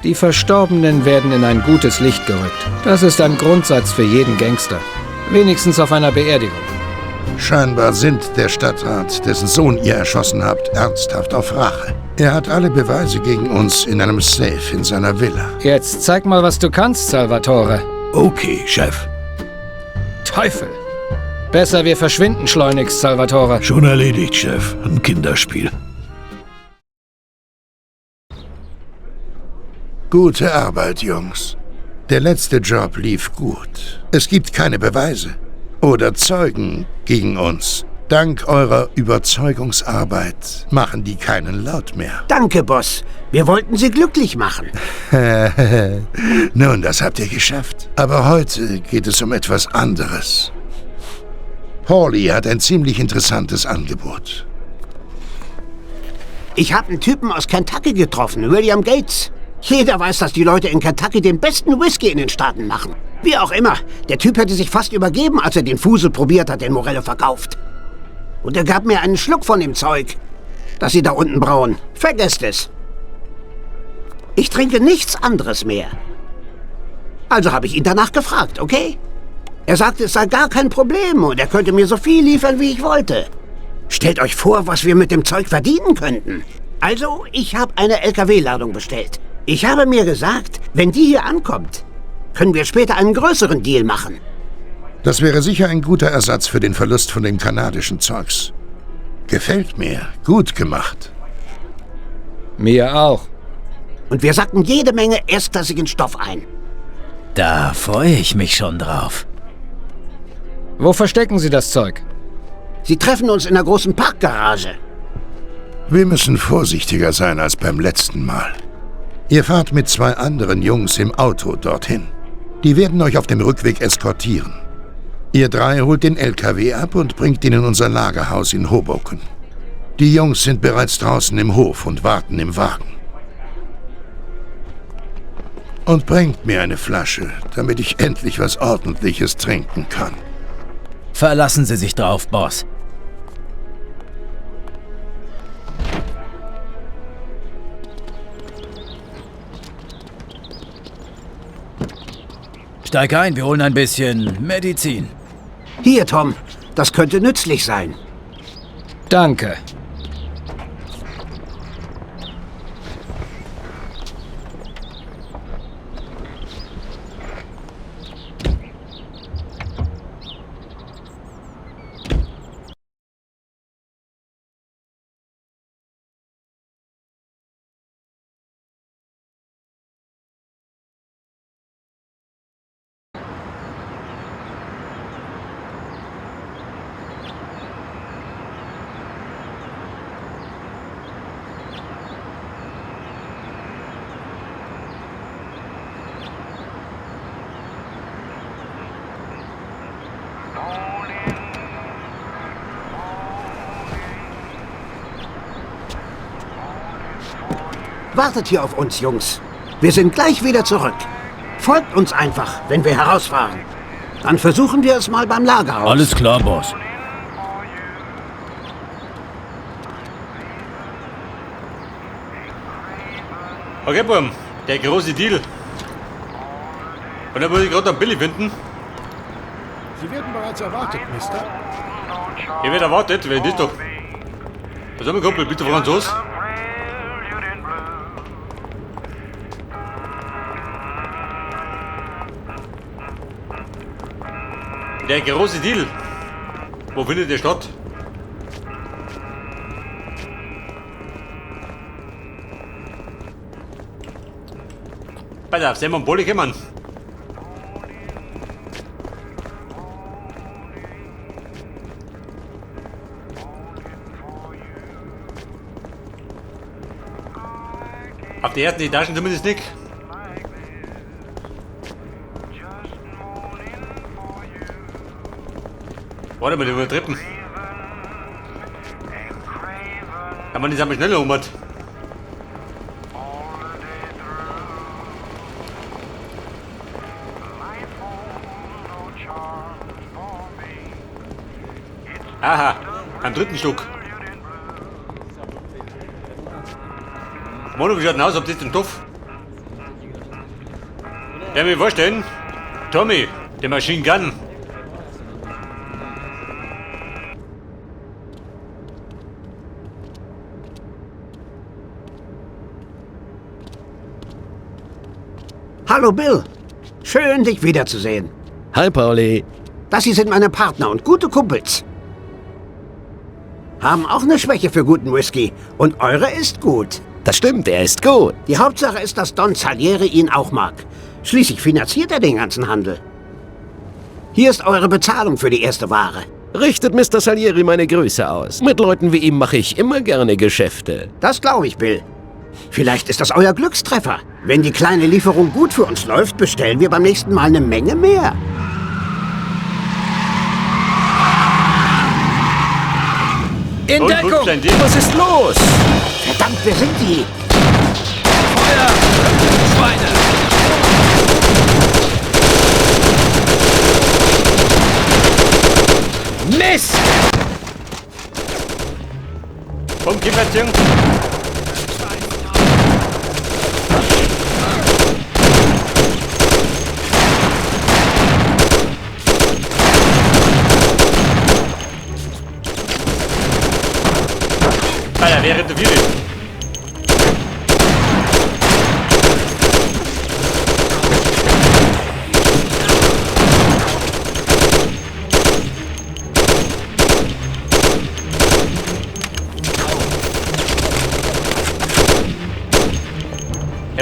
Die Verstorbenen werden in ein gutes Licht gerückt. Das ist ein Grundsatz für jeden Gangster. Wenigstens auf einer Beerdigung. Scheinbar sinnt der Stadtrat, dessen Sohn ihr erschossen habt, ernsthaft auf Rache. Er hat alle Beweise gegen uns in einem Safe in seiner Villa. Jetzt zeig mal, was du kannst, Salvatore. Okay, Chef. Teufel! Besser, wir verschwinden schleunigst, Salvatore. Schon erledigt, Chef. Ein Kinderspiel. Gute Arbeit, Jungs. Der letzte Job lief gut. Es gibt keine Beweise oder Zeugen gegen uns. Dank eurer Überzeugungsarbeit machen die keinen Laut mehr. Danke, Boss. Wir wollten Sie glücklich machen. Nun, das habt ihr geschafft. Aber heute geht es um etwas anderes. Hawley hat ein ziemlich interessantes Angebot. Ich habe einen Typen aus Kentucky getroffen, William Gates. Jeder weiß, dass die Leute in Kentucky den besten Whisky in den Staaten machen. Wie auch immer, der Typ hätte sich fast übergeben, als er den Fusel probiert hat, den Morello verkauft. Und er gab mir einen Schluck von dem Zeug, das Sie da unten brauen. Vergesst es. Ich trinke nichts anderes mehr. Also habe ich ihn danach gefragt, okay? Er sagte, es sei gar kein Problem und er könnte mir so viel liefern, wie ich wollte. Stellt euch vor, was wir mit dem Zeug verdienen könnten. Also, ich habe eine LKW-Ladung bestellt. Ich habe mir gesagt, wenn die hier ankommt, können wir später einen größeren Deal machen. Das wäre sicher ein guter Ersatz für den Verlust von dem kanadischen Zeugs. Gefällt mir. Gut gemacht. Mir auch. Und wir sacken jede Menge erstklassigen Stoff ein. Da freue ich mich schon drauf. Wo verstecken Sie das Zeug? Sie treffen uns in der großen Parkgarage. Wir müssen vorsichtiger sein als beim letzten Mal. Ihr fahrt mit 2 anderen Jungs im Auto dorthin. Die werden euch auf dem Rückweg eskortieren. Ihr 3 holt den LKW ab und bringt ihn in unser Lagerhaus in Hoboken. Die Jungs sind bereits draußen im Hof und warten im Wagen. Und bringt mir eine Flasche, damit ich endlich was Ordentliches trinken kann. Verlassen Sie sich drauf, Boss. Steig ein, wir holen ein bisschen Medizin. Hier, Tom, das könnte nützlich sein. Danke. Wartet hier auf uns, Jungs. Wir sind gleich wieder zurück. Folgt uns einfach, wenn wir herausfahren. Dann versuchen wir es mal beim Lagerhaus. Alles klar, Boss. Okay, Burm, der große Deal. Und da würde ich gerade am Billy finden. Sie werden bereits erwartet, Mister. Ihr werdet erwartet, wer ist doch? Was haben wir, Kumpel? Bitte Franzos? Der große Deal. Wo findet der statt? Pass auf, sehen wir einen Bulli kommen. Auf die ersten Etagen zumindest nicht. Warte mal, über Treppen. Kann man nicht einmal schneller umhat. Aha, am 3. Stock. Mono, wie schaut denn aus? Habt ihr den Stoff? Der mir vorstellen? Tommy, der Machine Gun. Hallo Bill. Schön, dich wiederzusehen. Hi, Pauli. Das hier sind meine Partner und gute Kumpels. Haben auch eine Schwäche für guten Whisky. Und eure ist gut. Das stimmt, er ist gut. Die Hauptsache ist, dass Don Salieri ihn auch mag. Schließlich finanziert er den ganzen Handel. Hier ist eure Bezahlung für die erste Ware. Richtet Mr. Salieri meine Grüße aus. Mit Leuten wie ihm mache ich immer gerne Geschäfte. Das glaube ich, Bill. Vielleicht ist das euer Glückstreffer. Wenn die kleine Lieferung gut für uns läuft, bestellen wir beim nächsten Mal eine Menge mehr. In Und, Deckung! wo sind die? Was ist los? Verdammt, wer sind die? Feuer! Schweine! Mist! Umkippert-Jung. Alter, wäre der Virus.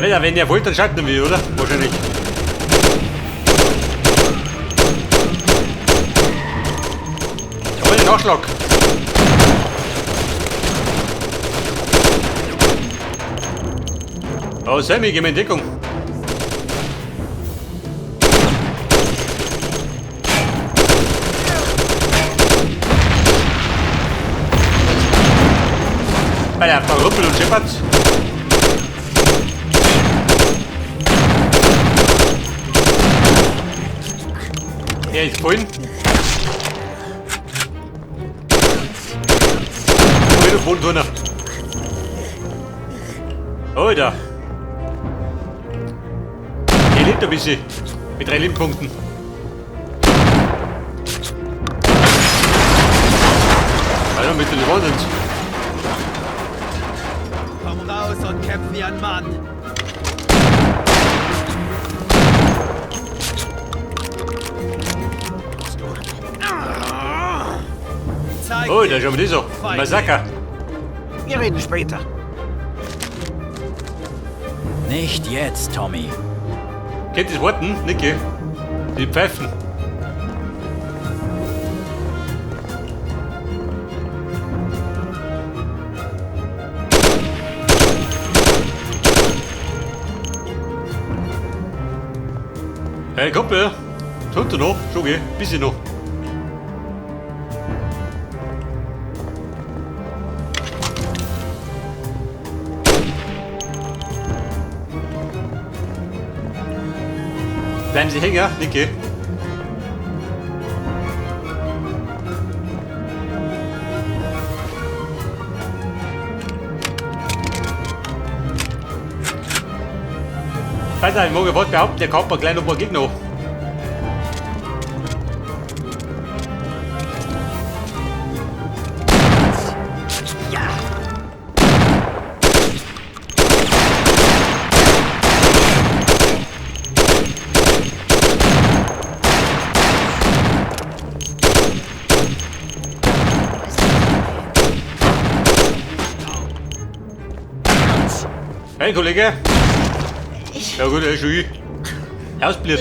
Ja, wenn ihr wollt, dann schalten wir, oder? Wahrscheinlich. Aber den Nachschlag. Oh, Sammy, geh mal in Deckung. Alter, verrüppelt und schippert. Er ist voll. Wieder Boden drunter. Alter. Er lebt ein bisschen. Mit 3 Lebenspunkten. Alter, mit den Wahnsinns. Komm raus und kämpf wie ein Mann! Oh, da schon mal so. Massaker. Wir reden später. Nicht jetzt, Tommy. Kennt das Worten, Niki? Die Pfeifen. Hey, Kumpel. Tut noch? Schon geh. Bisschen noch. Bleiben Sie hängen, Niki. Alter, ich mag was behaupten, der kauft mir gleich noch ein paar Gegner. Hey, Kollege. Ja gut, er ist schon ausblieb.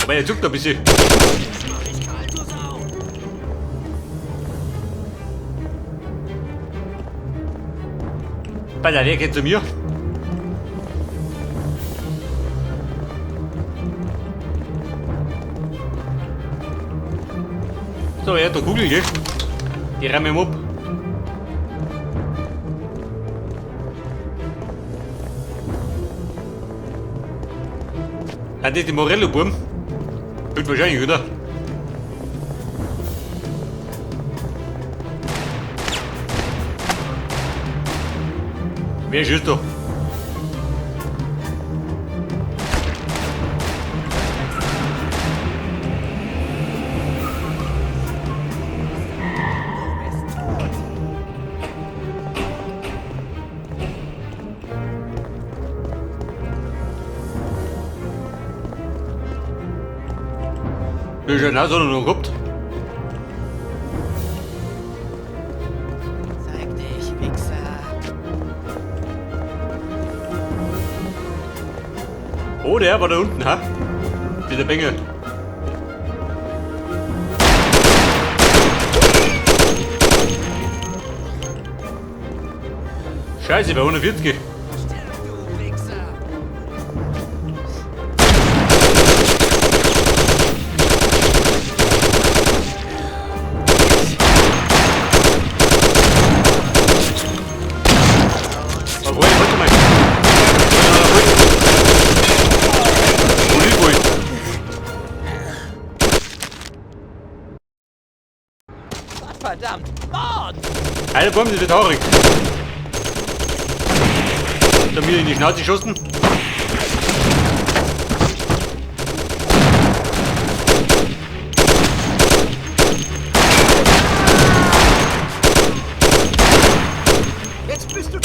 Aber er zuckt ein bisschen. Alter, der geht zu mir. So, er hat eine Kugel, gell? Die rammen wir ab. Hat das die Morello-Buben? Wird wahrscheinlich, oder? Wer schießt da? Wie schon auch so noch gehabt. Zeig dich, Wichser. Oh, der war da unten, ha? Dieser Bengel. Scheiße, bei 140. Du Wichser. Obwohl, warte mal. Olivoi. Verdammt, Mord! Eine Bombe, das wird haarig. Da mir in die Schnauze geschossen. Jetzt bist du...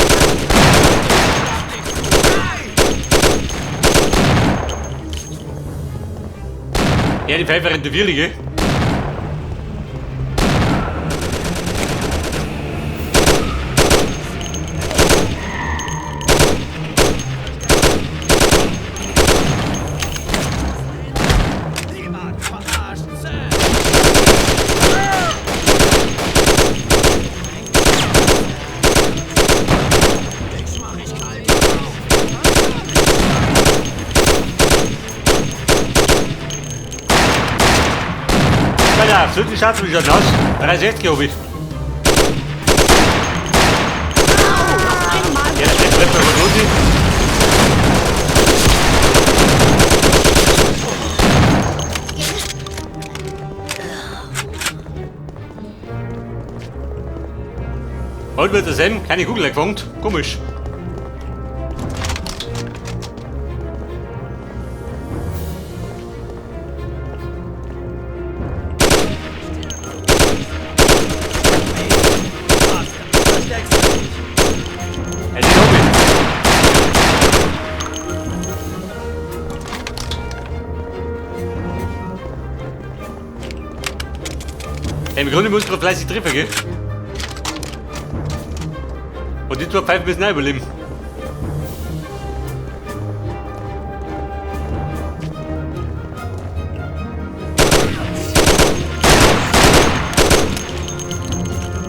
Ja, die Pfeife rennt der Wirlige. Niemand verarscht Sam! Dich mach ich kalt. Alter, so die Schatz wie schon aus. 360 glaube ich. Ja, der Treffer von Rosi. Heute wird der Sam keine Kugel gefangen. Komisch. Versteckst du dich? Es ist oben. Im Grunde muss man fleißig treffen, gell? Und die zwei Pfeifen müssen auch überleben.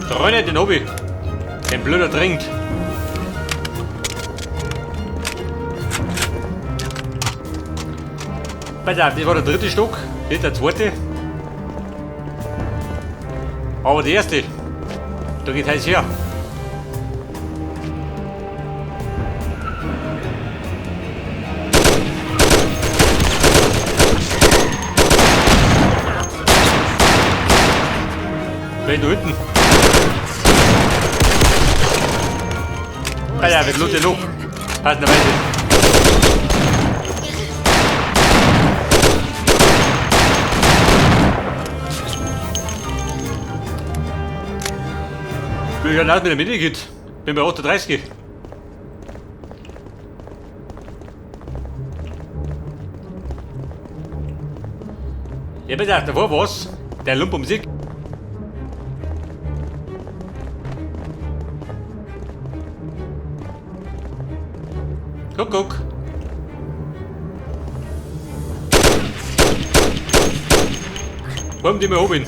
Da rein nicht den Hobby. Ein blöder trinkt. Pass auf, das war der dritte Stock, nicht der zweite. Aber der erste, da geht heiß her. Wenn da unten. Pass auf, jetzt lohnt ja noch. Passenderweise. Wie schaut aus mit der Medikit? Bin bei 38. Ja, pass auf, da war was. Der Lump um sich. Guck, guck. Kommt immer oben.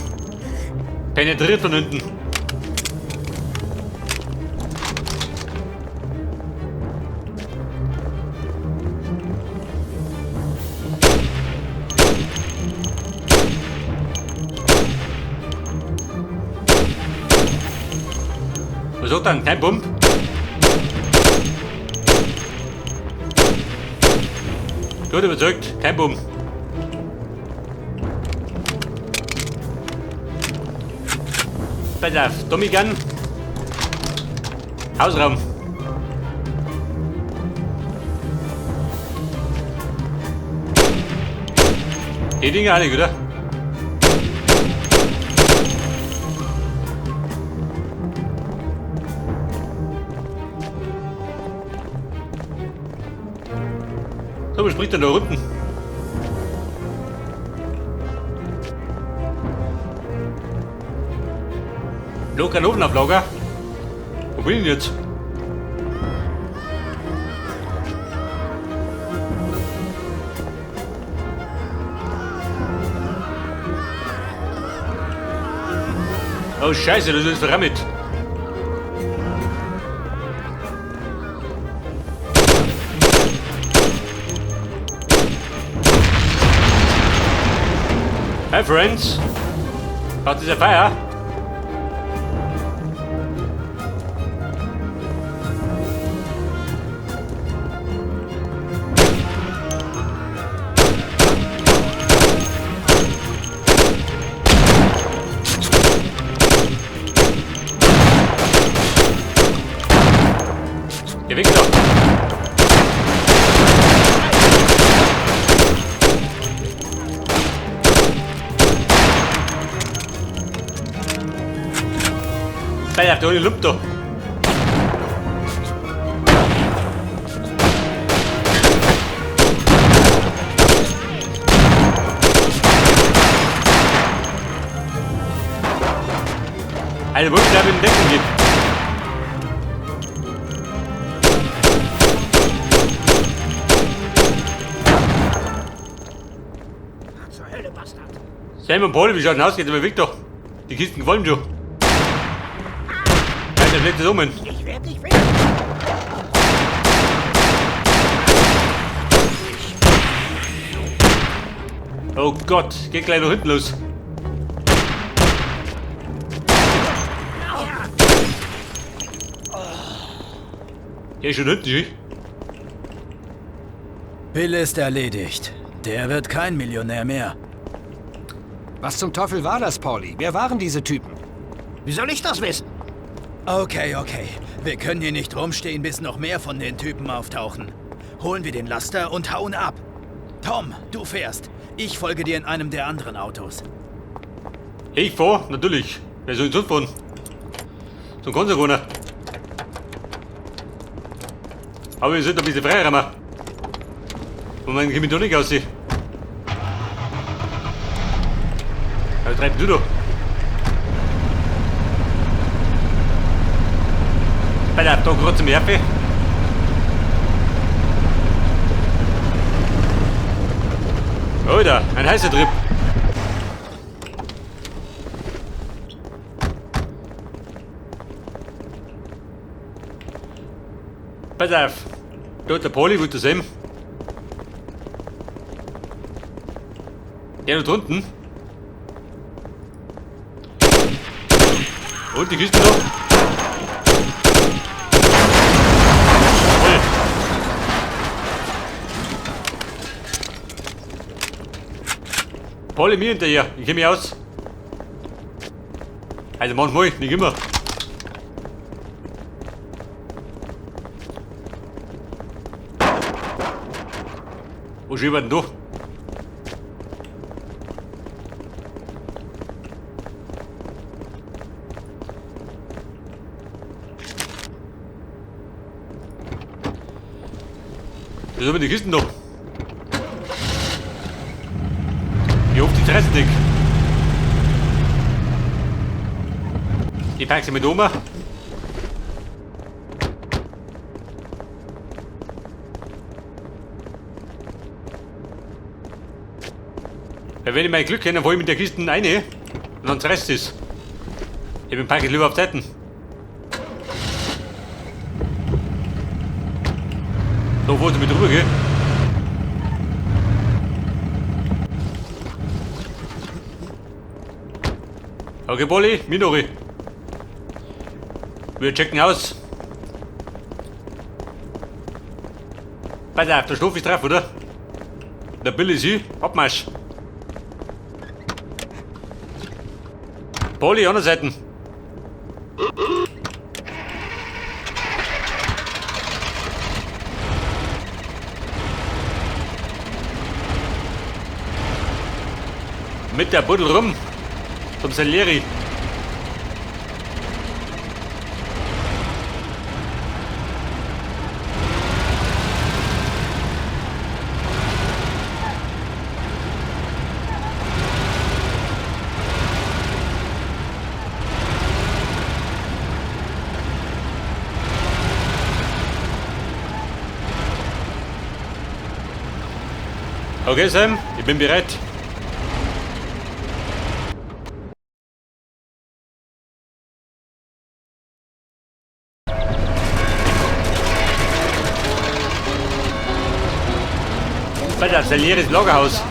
Penetriert von unten. Was sagt dann? Kein Pump? Gut überzeugt, kein Bumm. Pass auf, Tommy Gun. Hausraum. Die Dinger alle, oder? So, was spricht denn da unten? Noch kein Ofenablager? Wo bin ich denn jetzt? Oh Scheiße, das ist verrammelt. Hi friends. How's the fire? Geh weg da! Baja, da ohne Lump da! Eine Wunsch, der in den Decken geht. Simon Paul, wie schaut denn aus? Geht aber weg doch. Die Kisten gefallen schon. Nein, der bleibt das um. Ich werde dich weg. Oh Gott, geht gleich nach hinten los. Geh schon hinten, schau. Bill ist erledigt. Der wird kein Millionär mehr. Was zum Teufel war das, Pauli? Wer waren diese Typen? Wie soll ich das wissen? Okay. Wir können hier nicht rumstehen, bis noch mehr von den Typen auftauchen. Holen wir den Laster und hauen ab. Tom, du fährst. Ich folge dir in einem der anderen Autos. Ich fahr, natürlich. Wer soll denn sonst fahren? So kann es ja keiner. Aber wir sollten ein bisschen Freiraum. Und man kann mich doch nicht aussehen. Was treibst du da? Bei der da gerade zum Erbe. Alter, ein heißer Trip. Pass auf. Da hat der Poli, wollt ihr sehen? Der da drunten. Und die Kiste noch. Jawohl. Poli, mir hinterher. Ich kenn mich aus. Also manchmal, nicht immer. Wo schiebt denn da? Das sind die Kisten da. Hier auf die Terrasse. Die packst du mit Oma. Weil wenn ich mein Glück hätte, dann fahre ich mit der Kiste rein und dann Rest ist. Ich bin packe lieber auf Seiten. Da wollte ich mit rüber gehen. Okay, Bolli, Minori. Wir checken aus. Pass auf, der Stoff ist drauf, oder? Der Bill ist hier. Abmarsch. Bolli, andere Seiten. Mit der Buddel rum. Zum Salieri. Okay, Sam, ich bin bereit. Alter, das ist ein leeres Lagerhaus.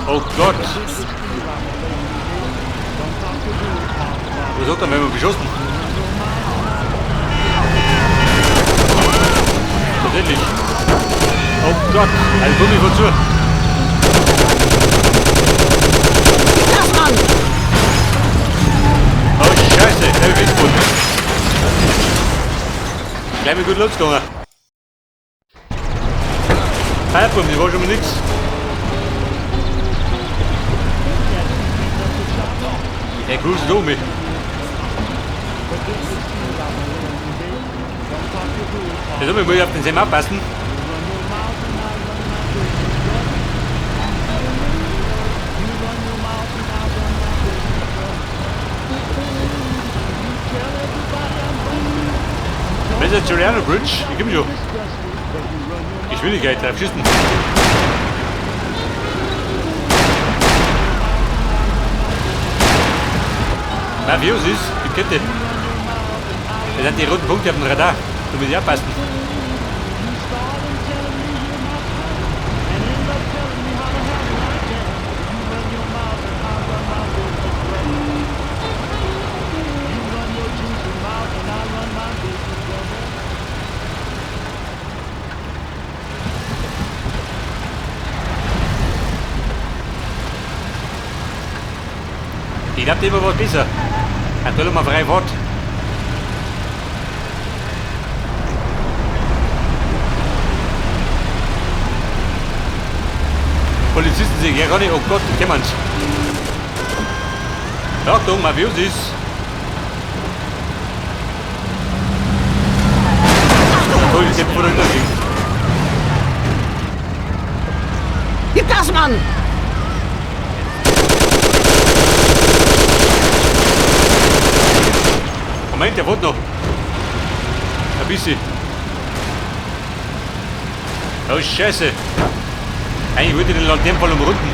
Oh Gott. Was sagt er, wenn wir beschossen? Tatsächlich. Oh Gott, also komm ich wozu. Lass Mann! Oh Scheiße, der ist gut. Gleich mal gut losgegangen. Halbrum, das war schon mal nix. Der cruiset um mich. Jetzt muss ich auf den Sam aufpassen. Was ist der Giuliano Bridge? Ich gebe schon. Geschwindigkeit, drauf schießen. Mafiosis, die Kette. Das sind die roten Punkte auf dem Radar. Da muss ich aufpassen. Ich glaube, immer was besser. Aktuell mal frei Wort. Polizisten sehen ja gar nicht, oh Gott, die kommen. Achtung, Mafiosis. Toll, ich hab vor der Hintergrund. Gib Gas, Mann! Moment, der wohnt noch. Ein bisschen. Oh Scheiße. Eigentlich wollte ich den in dem Fall umrunden.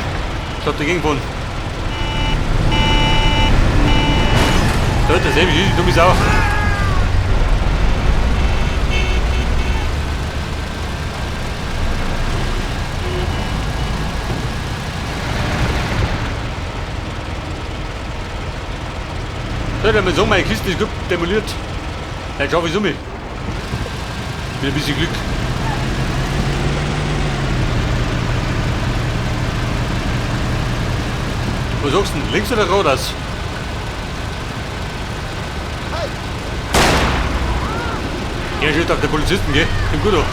Statt dagegen fahren. Da hat derselbe Schieß, du bist auch. So, wenn man so meine Kiste ist gut demoliert. Dann schaffe ich es um mich. Mit ein bisschen Glück. Wo sagst du denn? Links oder geradeaus? Ja, steht auf der Polizisten, gell? Kommt gut an.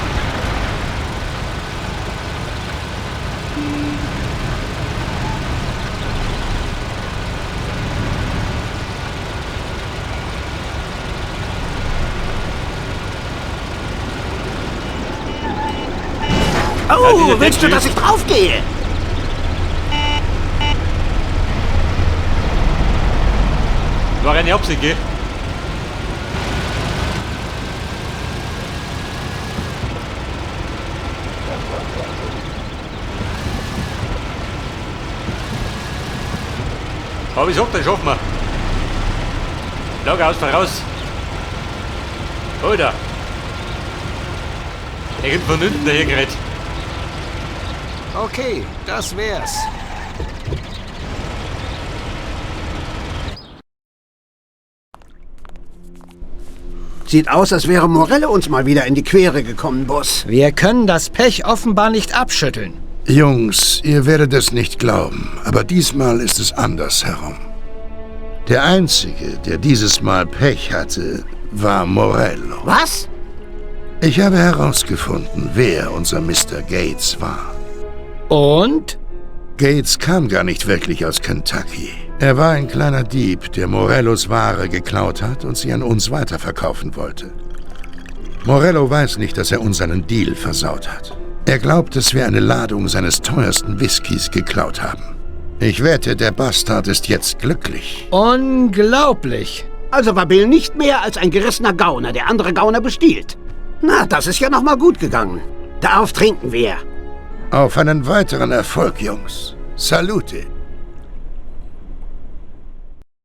Oh, willst du, dass ich draufgehe? War eine Absicht, gell? Aber ich sag, dann schaffen wir. Lager aus, voraus. Oder? Irgend von unten dahergerät. Okay, das wär's. Sieht aus, als wäre Morello uns mal wieder in die Quere gekommen, Boss. Wir können das Pech offenbar nicht abschütteln. Jungs, ihr werdet es nicht glauben, aber diesmal ist es anders herum. Der Einzige, der dieses Mal Pech hatte, war Morello. Was? Ich habe herausgefunden, wer unser Mr. Gates war. Und? Gates kam gar nicht wirklich aus Kentucky. Er war ein kleiner Dieb, der Morellos Ware geklaut hat und sie an uns weiterverkaufen wollte. Morello weiß nicht, dass er uns einen Deal versaut hat. Er glaubt, dass wir eine Ladung seines teuersten Whiskys geklaut haben. Ich wette, der Bastard ist jetzt glücklich. Unglaublich. Also war Bill nicht mehr als ein gerissener Gauner, der andere Gauner bestiehlt. Na, das ist ja noch mal gut gegangen. Darauf trinken wir. Auf einen weiteren Erfolg, Jungs. Salute.